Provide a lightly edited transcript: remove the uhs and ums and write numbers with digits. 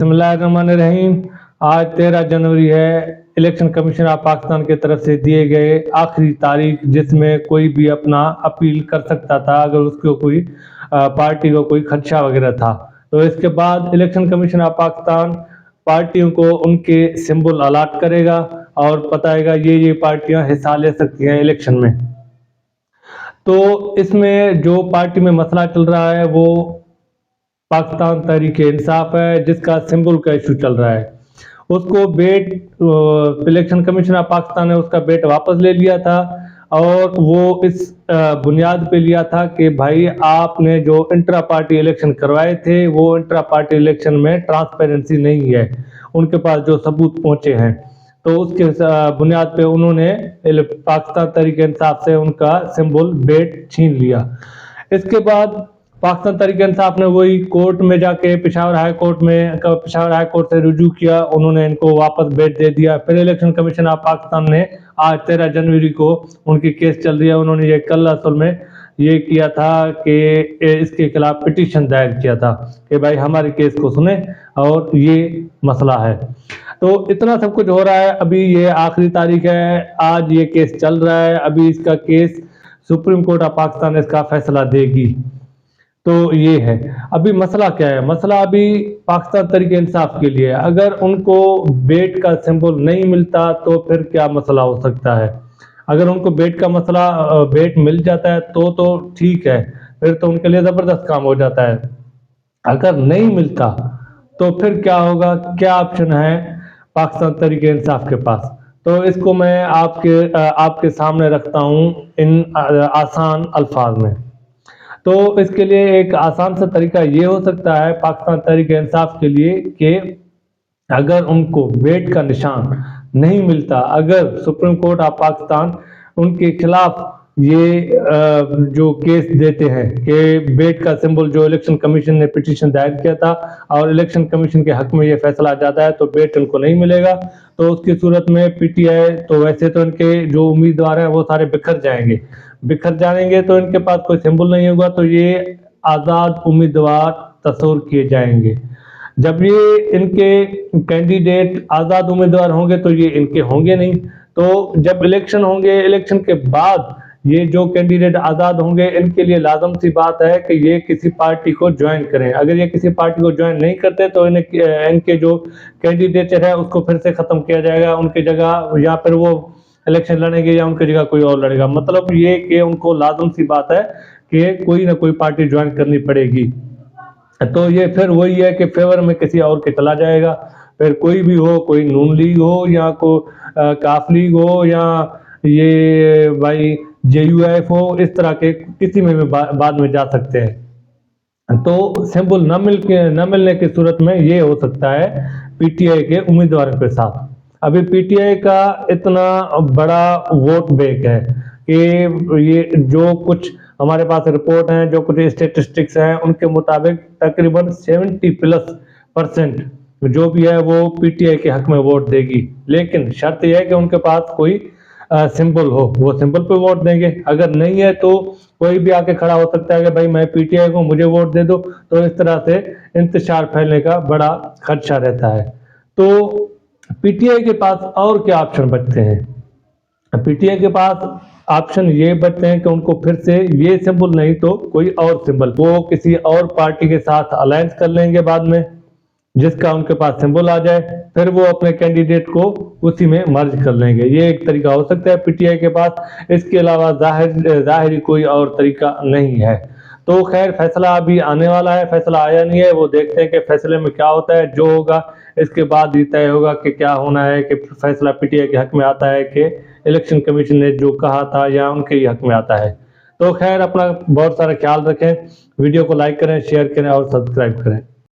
बिस्मिल्लाहिर्रहमानिर्रहीम। आज 13 जनवरी है। इलेक्शन कमीशन ऑफ पाकिस्तान की तरफ से दिए गए आखिरी तारीख जिसमें कोई भी अपना अपील कर सकता था अगर उसको कोई पार्टी को कोई खदशा वगैरह था। तो इसके बाद इलेक्शन कमीशन ऑफ पाकिस्तान पार्टियों को उनके सिंबल अलाट करेगा और बताएगा ये पार्टियां हिस्सा ले सकती हैं इलेक्शन में। तो इसमें जो पार्टी में मसला चल रहा है वो पाकिस्तान तहरीक इंसाफ है, जिसका सिंबल का इशू चल रहा है। उसको बेट इलेक्शन कमीशन ऑफ पाकिस्तान ने उसका बेट वापस ले लिया था और वो इस बुनियाद पे लिया था कि भाई आपने जो इंट्रा पार्टी इलेक्शन करवाए थे वो इंट्रा पार्टी इलेक्शन में ट्रांसपेरेंसी नहीं है, उनके पास जो सबूत पहुंचे हैं। तो उसके बुनियाद पे उन्होंने पाकिस्तान तहरीक इंसाफ से उनका सिंबल बेट छीन लिया। इसके बाद पाकिस्तान तहरीक इंसाफ ने वही कोर्ट में जाके पेशावर हाई कोर्ट से रुजू किया, उन्होंने इनको वापस बेट दे दिया। फिर इलेक्शन कमीशन ऑफ पाकिस्तान ने आज 13 जनवरी को उनकी केस चल रही है, उन्होंने ये कल असल में ये किया था कि इसके खिलाफ पिटीशन दायर किया था कि भाई हमारे केस को सुने और ये मसला है। तो इतना सब कुछ हो रहा है। अभी ये आखिरी तारीख है, आज ये केस चल रहा है। अभी इसका case supreme court of Pakistan इसका फैसला देगी। तो ये है अभी मसला क्या है। मसला अभी पाकिस्तान तहरीक इंसाफ के लिए अगर उनको बेट का सिंबल नहीं मिलता तो फिर क्या मसला हो सकता है। अगर उनको बेट का मसला बेट मिल जाता है तो ठीक है, फिर तो उनके लिए जबरदस्त काम हो जाता है। अगर नहीं मिलता तो फिर क्या होगा, क्या ऑप्शन है पाकिस्तान तहरीक इंसाफ के पास। तो इसको मैं आपके सामने रखता हूं इन आसान अल्फाज में। तो इसके लिए एक आसान सा तरीका ये हो सकता है पाकिस्तान तहरीक इंसाफ के लिए कि अगर उनको बेट का निशान नहीं मिलता, अगर सुप्रीम कोर्ट ऑफ पाकिस्तान उनके खिलाफ ये जो केस देते हैं कि बेट का सिंबल जो इलेक्शन कमीशन ने पिटीशन दायर किया था और इलेक्शन कमीशन के हक में ये फैसला आ जाता है तो बेट उनको नहीं मिलेगा, तो उसकी सूरत में पीटीआई तो वैसे तो इनके जो उम्मीदवार हैं वो सारे बिखर जाएंगे तो इनके पास कोई सिंबल नहीं होगा, तो ये आज़ाद उम्मीदवार तस्वुर किए जाएंगे। जब ये इनके कैंडिडेट आज़ाद उम्मीदवार होंगे तो ये इनके होंगे नहीं। तो जब इलेक्शन होंगे, इलेक्शन के बाद ये जो कैंडिडेट आज़ाद होंगे इनके लिए लाजम सी बात है कि ये किसी पार्टी को ज्वाइन करें। अगर ये किसी पार्टी को ज्वाइन नहीं करते तो इनके जो कैंडिडेट है उसको फिर से ख़त्म किया जाएगा, उनकी जगह या फिर वो इलेक्शन लड़ेंगे या उनकी जगह कोई और लड़ेगा। मतलब ये कि उनको लाजम सी बात है कि कोई ना कोई पार्टी ज्वाइन करनी पड़ेगी। तो ये फिर वही है कि फेवर में किसी और के चला जाएगा, फिर कोई भी हो, कोई नून लीग हो या कोई काफ लीग हो या ये भाई JUF हो, इस तरह के किसी में भी बाद में जा सकते हैं। तो सिंबल न मिलने की सूरत में ये हो सकता है पीटीआई के उम्मीदवारों के साथ। अभी पीटीआई का इतना बड़ा वोट बैंक है कि ये जो कुछ हमारे पास रिपोर्ट हैं, जो कुछ स्टेटिस्टिक्स हैं, उनके मुताबिक तकरीबन 70+ % जो भी है वो पीटीआई के हक में वोट देगी। लेकिन शर्त यह है कि उनके पास कोई सिंबल हो, वो सिंबल पे वोट देंगे। अगर नहीं है तो कोई भी आके खड़ा हो सकता है कि भाई मैं पीटीआई को, मुझे वोट दे दो। तो इस तरह से इंतशार फैलने का बड़ा खदशा रहता है। तो पीटीआई के पास और क्या ऑप्शन बचते हैं। पीटीआई के पास ऑप्शन ये बचते हैं कि उनको फिर से ये सिंबल नहीं तो कोई और सिंबल, वो किसी और पार्टी के साथ अलायंस कर लेंगे बाद में जिसका उनके पास सिंबल आ जाए, फिर वो अपने कैंडिडेट को उसी में मर्ज कर लेंगे। ये एक तरीका हो सकता है पीटीआई के पास। इसके अलावा जाहिर कोई और तरीका नहीं है। तो खैर फैसला अभी आने वाला है, फैसला आया नहीं है, वो देखते हैं कि फैसले में क्या होता है। जो होगा इसके बाद ही तय होगा कि क्या होना है, कि फैसला पीटीआई के हक में आता है कि इलेक्शन कमीशन ने जो कहा था या उनके ही हक में आता है। तो खैर अपना बहुत सारा ख्याल रखें, वीडियो को लाइक करें, शेयर करें और सब्सक्राइब करें।